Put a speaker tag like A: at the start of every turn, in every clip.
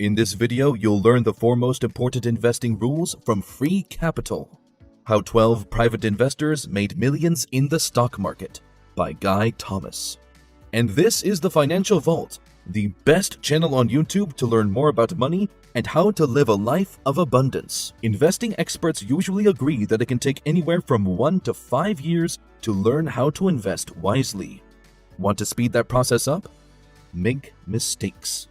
A: In this video, you'll learn the 4 most important investing rules from Free Capital. How 12 Private Investors Made Millions in the Stock Market by Guy Thomas. And this is the Financial Vault, the best channel on YouTube to learn more about money and how to live a life of abundance. Investing experts usually agree that it can take anywhere from 1 to 5 years to learn how to invest wisely. Want to speed that process up? Make mistakes.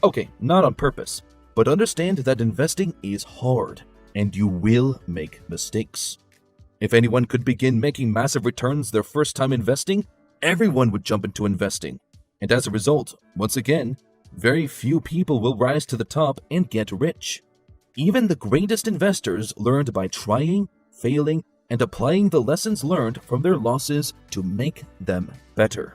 A: Okay, not on purpose, but understand that investing is hard, and you will make mistakes. If anyone could begin making massive returns their first time investing, everyone would jump into investing. And as a result, once again, very few people will rise to the top and get rich. Even the greatest investors learned by trying, failing, and applying the lessons learned from their losses to make them better.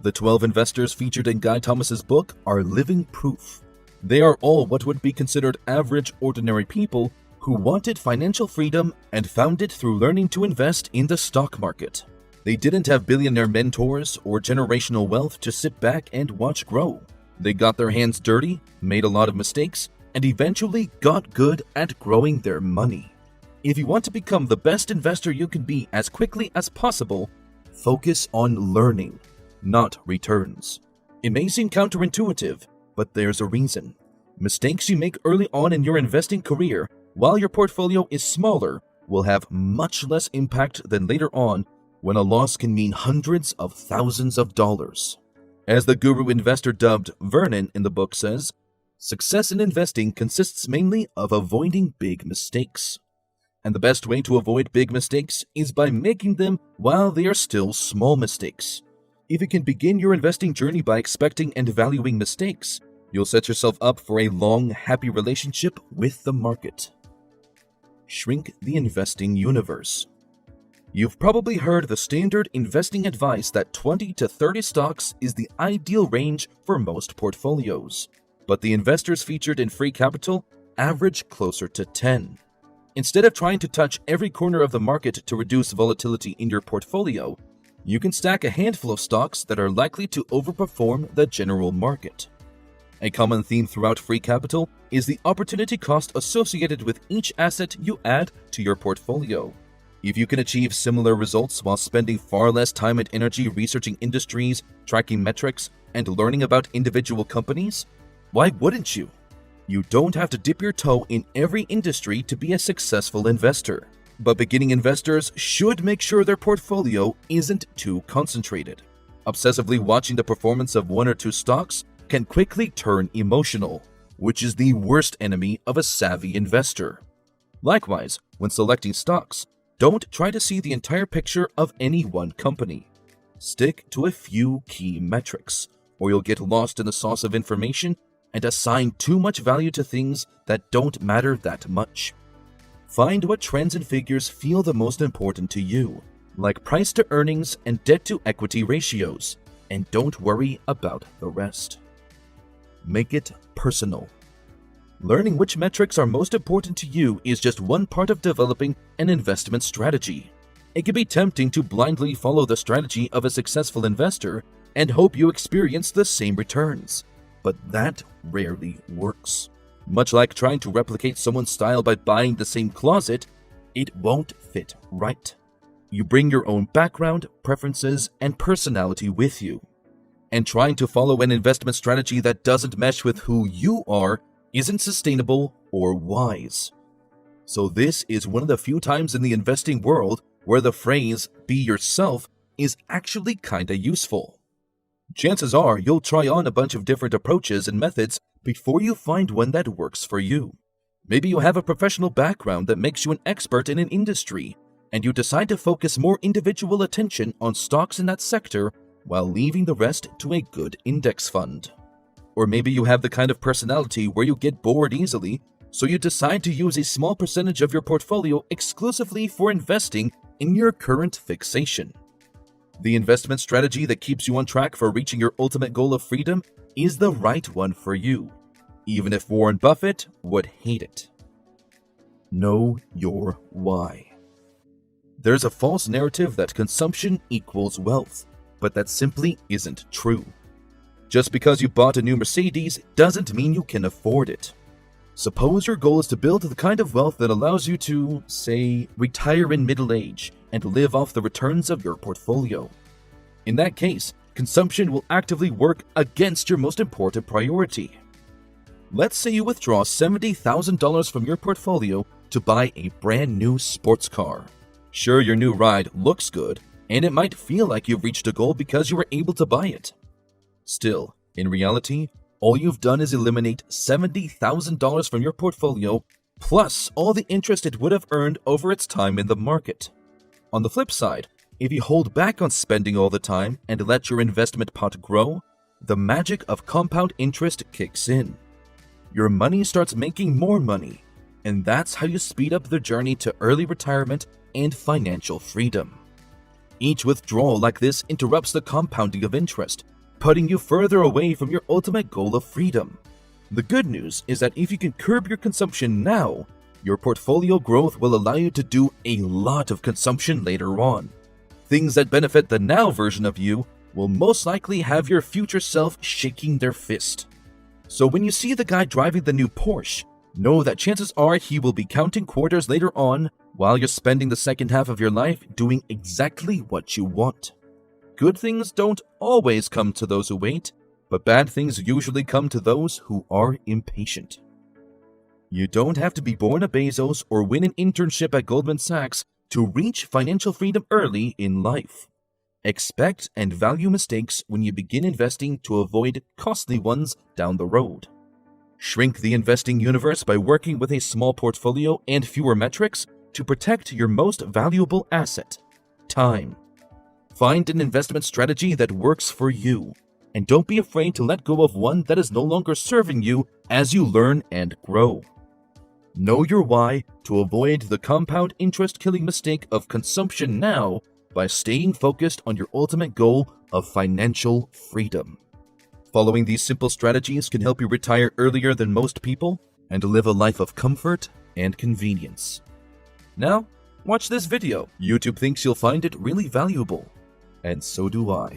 A: The 12 investors featured in Guy Thomas's book are living proof. They are all what would be considered average, ordinary people who wanted financial freedom and found it through learning to invest in the stock market. They didn't have billionaire mentors or generational wealth to sit back and watch grow. They got their hands dirty, made a lot of mistakes, and eventually got good at growing their money. If you want to become the best investor you can be as quickly as possible, focus on learning, not returns. It may seem counterintuitive, but there's a reason. Mistakes you make early on in your investing career, while your portfolio is smaller, will have much less impact than later on when a loss can mean hundreds of thousands of dollars. As the guru investor dubbed Vernon in the book says, success in investing consists mainly of avoiding big mistakes. And the best way to avoid big mistakes is by making them while they are still small mistakes. If you can begin your investing journey by expecting and valuing mistakes, you'll set yourself up for a long, happy relationship with the market. Shrink the investing universe. You've probably heard the standard investing advice that 20 to 30 stocks is the ideal range for most portfolios. But the investors featured in Free Capital average closer to 10. Instead of trying to touch every corner of the market to reduce volatility in your portfolio, you can stack a handful of stocks that are likely to overperform the general market. A common theme throughout Free Capital is the opportunity cost associated with each asset you add to your portfolio. If you can achieve similar results while spending far less time and energy researching industries, tracking metrics, and learning about individual companies, why wouldn't you? You don't have to dip your toe in every industry to be a successful investor. But beginning investors should make sure their portfolio isn't too concentrated. Obsessively watching the performance of 1 or 2 stocks can quickly turn emotional, which is the worst enemy of a savvy investor. Likewise, when selecting stocks, don't try to see the entire picture of any one company. Stick to a few key metrics, or you'll get lost in the sauce of information and assign too much value to things that don't matter that much. Find what trends and figures feel the most important to you, like price to earnings and debt to equity ratios, and don't worry about the rest. Make it personal. Learning which metrics are most important to you is just one part of developing an investment strategy. It can be tempting to blindly follow the strategy of a successful investor and hope you experience the same returns, but that rarely works. Much like trying to replicate someone's style by buying the same closet, it won't fit right. You bring your own background, preferences, and personality with you. And trying to follow an investment strategy that doesn't mesh with who you are isn't sustainable or wise. So this is one of the few times in the investing world where the phrase "be yourself" is actually kinda useful. Chances are you'll try on a bunch of different approaches and methods before you find one that works for you. Maybe you have a professional background that makes you an expert in an industry, and you decide to focus more individual attention on stocks in that sector while leaving the rest to a good index fund. Or maybe you have the kind of personality where you get bored easily, so you decide to use a small percentage of your portfolio exclusively for investing in your current fixation. The investment strategy that keeps you on track for reaching your ultimate goal of freedom is the right one for you, even if Warren Buffett would hate it. Know your why. There's a false narrative that consumption equals wealth, but that simply isn't true. Just because you bought a new Mercedes doesn't mean you can afford it. Suppose your goal is to build the kind of wealth that allows you to, say, retire in middle age and live off the returns of your portfolio. In that case, consumption will actively work against your most important priority. Let's say you withdraw $70,000 from your portfolio to buy a brand new sports car. Sure, your new ride looks good, and it might feel like you've reached a goal because you were able to buy it. Still, in reality, all you've done is eliminate $70,000 from your portfolio, plus all the interest it would have earned over its time in the market. On the flip side, if you hold back on spending all the time and let your investment pot grow, the magic of compound interest kicks in. Your money starts making more money, and that's how you speed up the journey to early retirement and financial freedom. Each withdrawal like this interrupts the compounding of interest, putting you further away from your ultimate goal of freedom. The good news is that if you can curb your consumption now, your portfolio growth will allow you to do a lot of consumption later on. Things that benefit the now version of you will most likely have your future self shaking their fist. So when you see the guy driving the new Porsche, know that chances are he will be counting quarters later on while you're spending the second half of your life doing exactly what you want. Good things don't always come to those who wait, but bad things usually come to those who are impatient. You don't have to be born a Bezos or win an internship at Goldman Sachs to reach financial freedom early in life. Expect and value mistakes when you begin investing to avoid costly ones down the road. Shrink the investing universe by working with a small portfolio and fewer metrics to protect your most valuable asset, time. Find an investment strategy that works for you, and don't be afraid to let go of one that is no longer serving you as you learn and grow. Know your why to avoid the compound interest killing mistake of consumption now by staying focused on your ultimate goal of financial freedom. Following these simple strategies can help you retire earlier than most people and live a life of comfort and convenience. Now, watch this video. YouTube thinks you'll find it really valuable, and so do I.